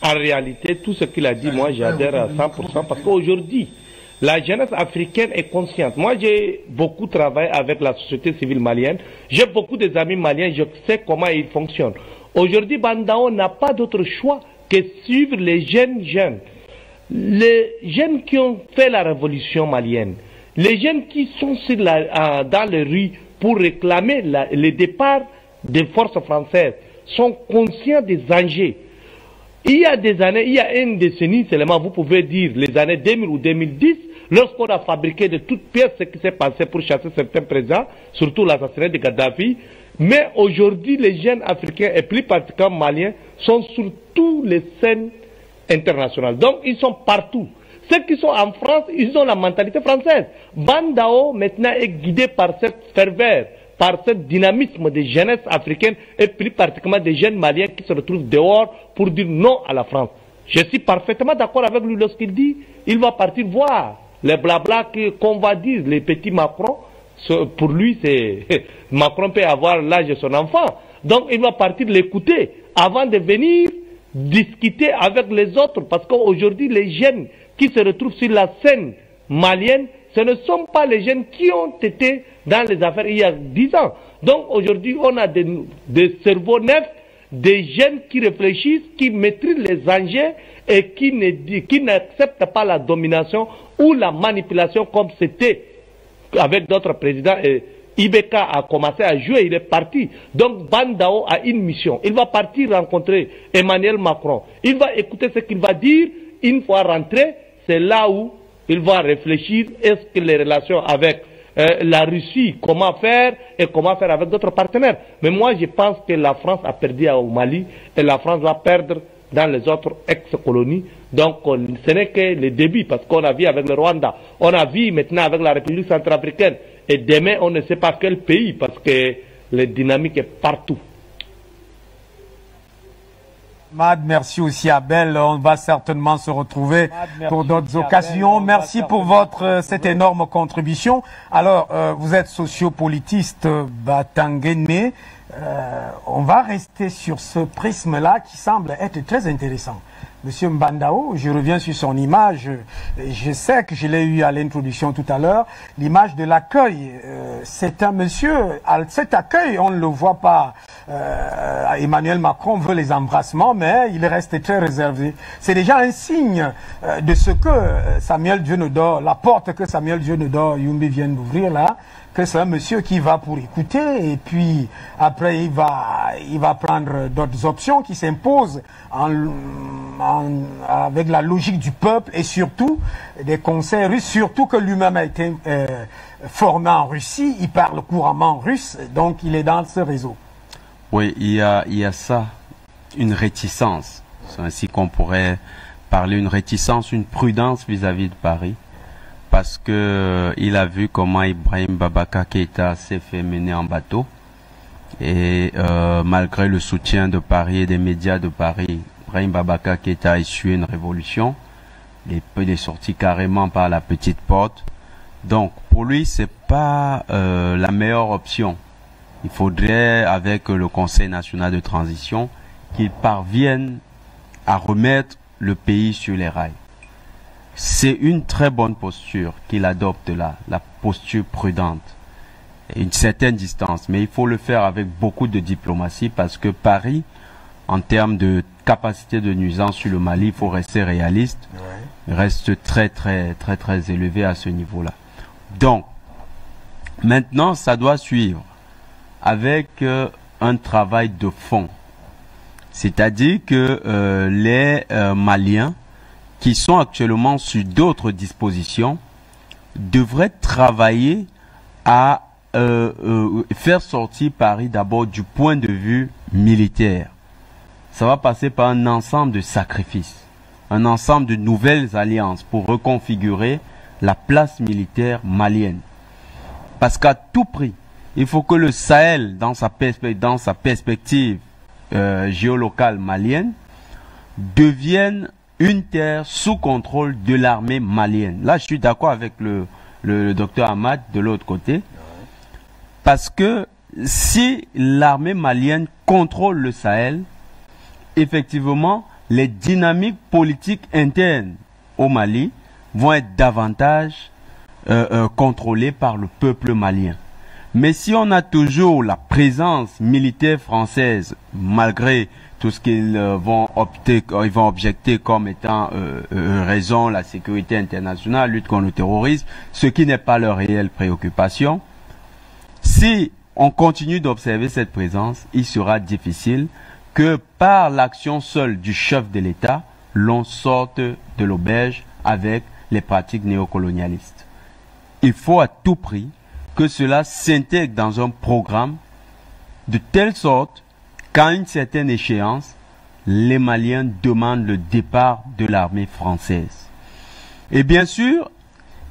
en réalité, tout ce qu'il a dit, moi j'adhère à 100%, parce qu'aujourd'hui, la jeunesse africaine est consciente. Moi, j'ai beaucoup travaillé avec la société civile malienne. J'ai beaucoup d'amis maliens, je sais comment ils fonctionnent. Aujourd'hui, Bandao n'a pas d'autre choix que suivre les jeunes. Les jeunes qui ont fait la révolution malienne, les jeunes qui sont dans les rues pour réclamer le départ des forces françaises, sont conscients des enjeux. Il y a des années, il y a une décennie seulement, vous pouvez dire les années 2000 ou 2010, lorsqu'on a fabriqué de toutes pièces ce qui s'est passé pour chasser certains présidents, surtout l'assassinat de Gaddafi. Mais aujourd'hui, les jeunes africains et plus particulièrement maliens sont sur toutes les scènes internationales. Donc, ils sont partout. Ceux qui sont en France, ils ont la mentalité française. Bandao, maintenant, est guidé par cette ferveur, par ce dynamisme de jeunesse africaine et plus particulièrement des jeunes maliens qui se retrouvent dehors pour dire non à la France. Je suis parfaitement d'accord avec lui lorsqu'il dit il va partir voir les blabla qu'on va dire, les petits Macron. Pour lui, Macron peut avoir l'âge de son enfant. Donc il va partir l'écouter avant de venir discuter avec les autres. Parce qu'aujourd'hui, les jeunes qui se retrouvent sur la scène malienne, ce ne sont pas les jeunes qui ont été dans les affaires il y a 10 ans. Donc aujourd'hui, on a des cerveaux neufs, des jeunes qui réfléchissent, qui maîtrisent les enjeux et qui n'acceptent pas la domination ou la manipulation comme c'était avec d'autres présidents. Et Ibeka a commencé à jouer, il est parti. Donc Bandao a une mission. Il va partir rencontrer Emmanuel Macron. Il va écouter ce qu'il va dire. Une fois rentré, c'est là où il va réfléchir, est-ce que les relations avec la Russie, comment faire et comment faire avec d'autres partenaires. Mais moi, je pense que la France a perdu au Mali et la France va perdre dans les autres ex-colonies. Donc, ce n'est que le début, parce qu'on a vu avec le Rwanda, on a vu maintenant avec la République centrafricaine, et demain, on ne sait pas quel pays, parce que la dynamique est partout. Mad, merci aussi Abel, on va certainement se retrouver pour d'autres occasions. Merci pour cette énorme contribution. Alors, vous êtes sociopolitiste Batangene, on va rester sur ce prisme-là qui semble être très intéressant. Monsieur Mbandao, je reviens sur son image, je sais que je l'ai eu à l'introduction tout à l'heure, l'image de l'accueil. C'est un monsieur, cet accueil, on ne le voit pas. Emmanuel Macron veut les embrassements, mais il reste très réservé. C'est déjà un signe de ce que Samuel Dionodor, la porte que Samuel Dionodor Yumbi vient d'ouvrir là, que c'est un monsieur qui va pour écouter et puis après il va prendre d'autres options qui s'imposent avec la logique du peuple et surtout des conseils russes, surtout que lui-même a été formé en Russie, il parle couramment russe, donc il est dans ce réseau. Oui, il y a ça, une réticence, c'est ainsi qu'on pourrait parler, une réticence, une prudence vis-à-vis de Paris. Parce que il a vu comment Ibrahim Boubacar Keïta s'est fait mener en bateau et malgré le soutien de Paris et des médias de Paris, Ibrahim Boubacar Keïta a essuyé une révolution. Il est sorti carrément par la petite porte. Donc pour lui c'est pas la meilleure option. Il faudrait avec le Conseil national de transition qu'il parvienne à remettre le pays sur les rails. C'est une très bonne posture qu'il adopte là, la posture prudente, et une certaine distance. Mais il faut le faire avec beaucoup de diplomatie parce que Paris, en termes de capacité de nuisance sur le Mali, il faut rester réaliste, reste très élevé à ce niveau-là. Donc, maintenant, ça doit suivre avec un travail de fond. C'est-à-dire que les Maliens qui sont actuellement sur d'autres dispositions devraient travailler à faire sortir Paris d'abord du point de vue militaire. Ça va passer par un ensemble de sacrifices, un ensemble de nouvelles alliances pour reconfigurer la place militaire malienne. Parce qu'à tout prix, il faut que le Sahel, dans sa perspective géolocale malienne, devienne une terre sous contrôle de l'armée malienne. Là, je suis d'accord avec le docteur Ahmad de l'autre côté. Parce que si l'armée malienne contrôle le Sahel, effectivement, les dynamiques politiques internes au Mali vont être davantage contrôlées par le peuple malien. Mais si on a toujours la présence militaire française, malgré tout ce qu'ils vont objecter comme étant raison, la sécurité internationale, lutte contre le terrorisme, ce qui n'est pas leur réelle préoccupation, si on continue d'observer cette présence, il sera difficile que par l'action seule du chef de l'État, l'on sorte de l'auberge avec les pratiques néocolonialistes. Il faut à tout prix que cela s'intègre dans un programme de telle sorte qu'à une certaine échéance, les Maliens demandent le départ de l'armée française. Et bien sûr,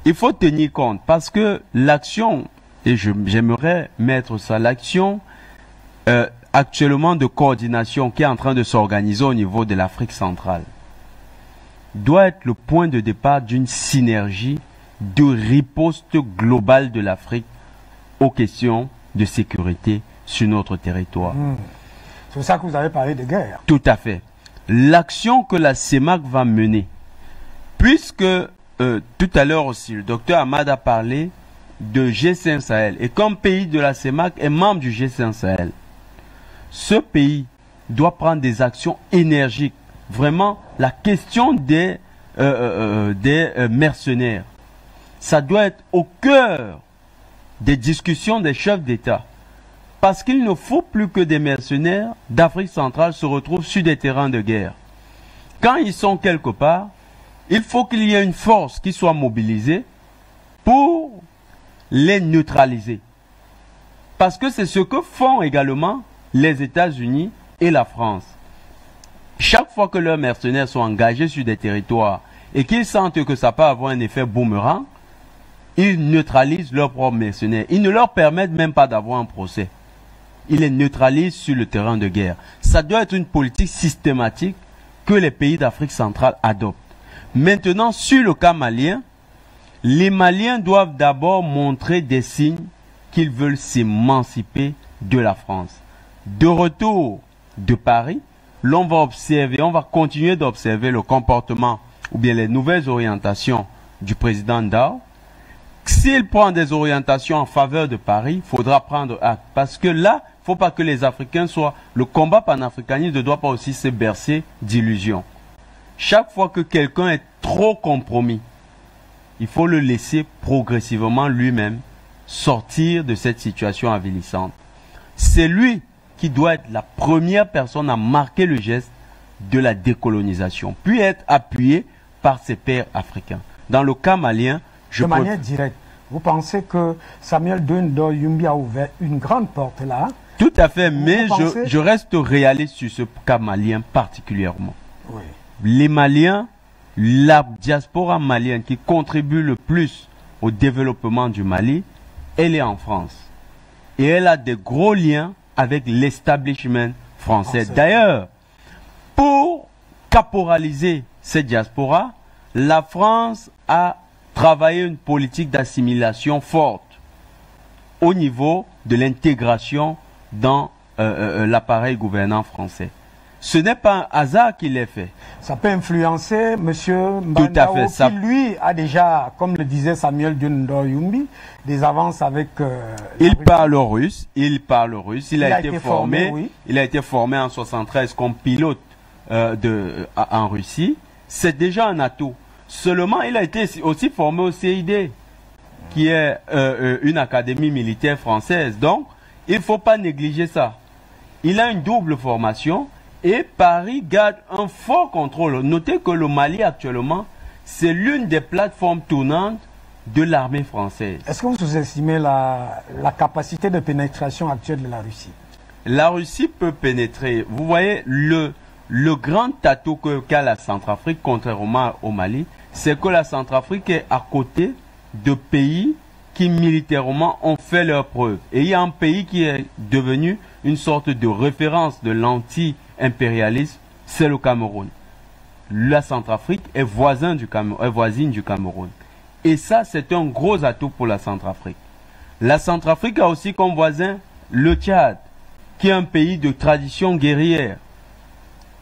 il faut tenir compte parce que l'action, et j'aimerais mettre ça, l'action actuellement de coordination qui est en train de s'organiser au niveau de l'Afrique centrale, doit être le point de départ d'une synergie de riposte globale de l'Afrique aux questions de sécurité sur notre territoire. C'est pour ça que vous avez parlé de guerre. Tout à fait. L'action que la CEMAC va mener, puisque tout à l'heure aussi, le docteur Ahmad a parlé de G5 Sahel, et comme pays de la CEMAC est membre du G5 Sahel, ce pays doit prendre des actions énergiques. Vraiment, la question des mercenaires, ça doit être au cœur des discussions des chefs d'État. Parce qu'il ne faut plus que des mercenaires d'Afrique centrale se retrouvent sur des terrains de guerre. Quand ils sont quelque part, il faut qu'il y ait une force qui soit mobilisée pour les neutraliser. Parce que c'est ce que font également les États-Unis et la France. Chaque fois que leurs mercenaires sont engagés sur des territoires et qu'ils sentent que ça peut avoir un effet boomerang, ils neutralisent leurs propres mercenaires. Ils ne leur permettent même pas d'avoir un procès. Ils les neutralisent sur le terrain de guerre. Ça doit être une politique systématique que les pays d'Afrique centrale adoptent. Maintenant, sur le cas malien, les Maliens doivent d'abord montrer des signes qu'ils veulent s'émanciper de la France. De retour de Paris, l'on va observer, on va continuer d'observer le comportement ou bien les nouvelles orientations du président Ndao. S'il prend des orientations en faveur de Paris, il faudra prendre acte. Parce que là, il ne faut pas que les Africains soient... Le combat panafricaniste ne doit pas aussi se bercer d'illusions. Chaque fois que quelqu'un est trop compromis, il faut le laisser progressivement lui-même sortir de cette situation avilissante. C'est lui qui doit être la première personne à marquer le geste de la décolonisation, puis être appuyé par ses pairs africains. Dans le cas malien, de manière directe, vous pensez que Samuel Doe Yumbi a ouvert une grande porte là? Tout à fait, mais je reste réaliste sur ce cas malien particulièrement. Oui. Les Maliens, la diaspora malienne qui contribue le plus au développement du Mali, elle est en France. Et elle a des gros liens avec l'establishment français. D'ailleurs, pour caporaliser cette diaspora, la France a travaillé une politique d'assimilation forte au niveau de l'intégration dans l'appareil gouvernant français. Ce n'est pas un hasard qu'il l'ait fait. Ça peut influencer M. Mbandao qui, lui, a déjà, comme le disait Samuel Doe Yumbi, des avances avec... il parle russe, il a été formé, oui. Il a été formé en 1973 comme pilote en Russie. C'est déjà un atout. Seulement, il a été aussi formé au CID, qui est une académie militaire française. Donc, il ne faut pas négliger ça. Il a une double formation et Paris garde un fort contrôle. Notez que le Mali, actuellement, c'est l'une des plateformes tournantes de l'armée française. Est-ce que vous sous-estimez la capacité de pénétration actuelle de la Russie? La Russie peut pénétrer. Vous voyez, le grand atout qu'a la Centrafrique, contrairement au Mali, c'est que la Centrafrique est à côté de pays qui militairement ont fait leurs preuves. Et il y a un pays qui est devenu une sorte de référence de l'anti-impérialisme, c'est le Cameroun. La Centrafrique est voisine du Cameroun. Et ça, c'est un gros atout pour la Centrafrique. La Centrafrique a aussi comme voisin le Tchad, qui est un pays de tradition guerrière.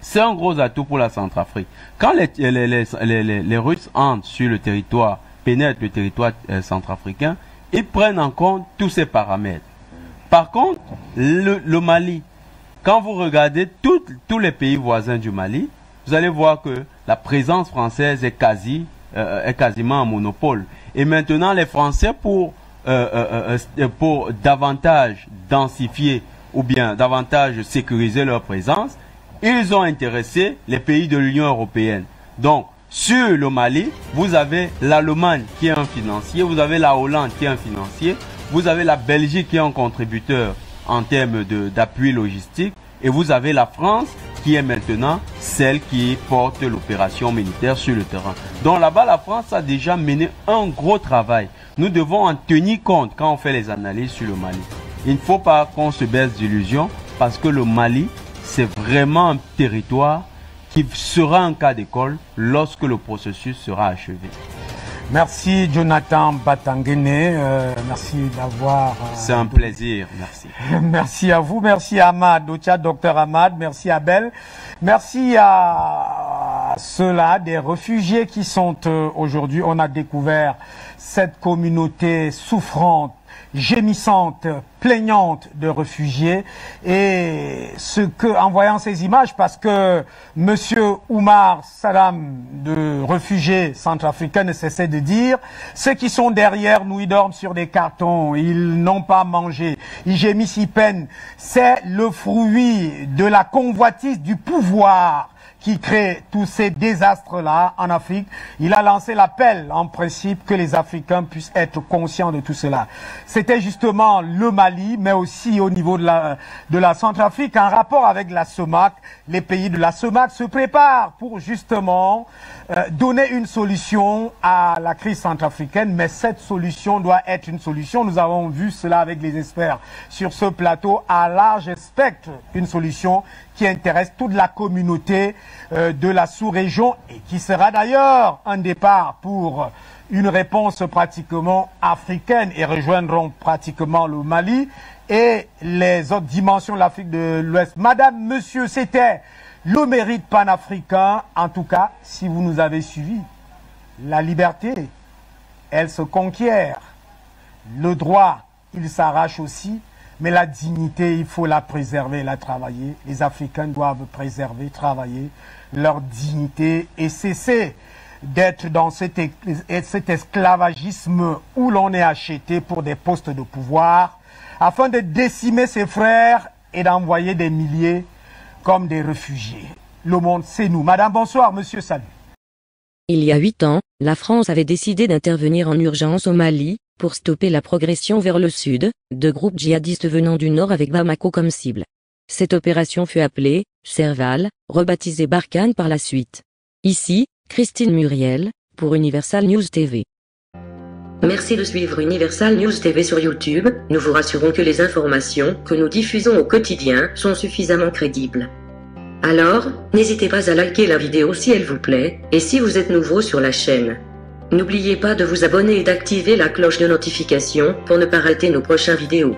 C'est un gros atout pour la Centrafrique. Quand les Russes entrent sur le territoire, pénètrent le territoire centrafricain, ils prennent en compte tous ces paramètres. Par contre, le Mali, quand vous regardez tous les pays voisins du Mali, vous allez voir que la présence française est quasiment un monopole. Et maintenant, les Français, pour davantage densifier ou bien davantage sécuriser leur présence, ils ont intéressé les pays de l'Union européenne. Donc, sur le Mali, vous avez l'Allemagne qui est un financier, vous avez la Hollande qui est un financier, vous avez la Belgique qui est un contributeur en termes d'appui logistique, et vous avez la France qui est maintenant celle qui porte l'opération militaire sur le terrain. Donc là-bas, la France a déjà mené un gros travail. Nous devons en tenir compte quand on fait les analyses sur le Mali. Il ne faut pas qu'on se baisse d'illusions parce que le Mali, c'est vraiment un territoire qui sera un cas d'école lorsque le processus sera achevé. Merci Jonathan Batangene, merci d'avoir... C'est un plaisir, merci. Merci à vous, merci à Ahmad, Dr Ahmad, merci à Belle, merci à ceux-là, des réfugiés qui sont aujourd'hui, on a découvert cette communauté souffrante, gémissante, plaignante de réfugiés, et en voyant ces images, parce que Monsieur Oumar Salam, de réfugiés centrafricains, ne cessait de dire, ceux qui sont derrière nous, ils dorment sur des cartons, ils n'ont pas mangé, ils gémissent, ils peinent. C'est le fruit de la convoitise du pouvoir qui crée tous ces désastres-là en Afrique. Il a lancé l'appel, en principe, que les Africains puissent être conscients de tout cela. C'était justement le Mali, mais aussi au niveau de la Centrafrique, en rapport avec la CEMAC. Les pays de la CEMAC se préparent pour justement donner une solution à la crise centrafricaine, mais cette solution doit être une solution. Nous avons vu cela avec les experts sur ce plateau à large spectre, une solution qui intéresse toute la communauté de la sous-région et qui sera d'ailleurs un départ pour une réponse pratiquement africaine et rejoindront pratiquement le Mali et les autres dimensions de l'Afrique de l'Ouest. Madame, monsieur, c'était le mérite panafricain. En tout cas, si vous nous avez suivis, la liberté, elle se conquiert. Le droit, il s'arrache aussi. Mais la dignité, il faut la préserver, la travailler. Les Africains doivent préserver, travailler leur dignité et cesser d'être dans cet esclavagisme où l'on est acheté pour des postes de pouvoir, afin de décimer ses frères et d'envoyer des milliers comme des réfugiés. Le monde, c'est nous. Madame, bonsoir. Monsieur, salut. Il y a 8 ans, la France avait décidé d'intervenir en urgence au Mali, pour stopper la progression vers le sud, de groupes djihadistes venant du nord avec Bamako comme cible. Cette opération fut appelée Serval, rebaptisée Barkhane par la suite. Ici, Christine Muriel, pour Universal News TV. Merci de suivre Universal News TV sur YouTube. Nous vous rassurons que les informations que nous diffusons au quotidien sont suffisamment crédibles. Alors, n'hésitez pas à liker la vidéo si elle vous plaît, et si vous êtes nouveau sur la chaîne. N'oubliez pas de vous abonner et d'activer la cloche de notification pour ne pas rater nos prochaines vidéos.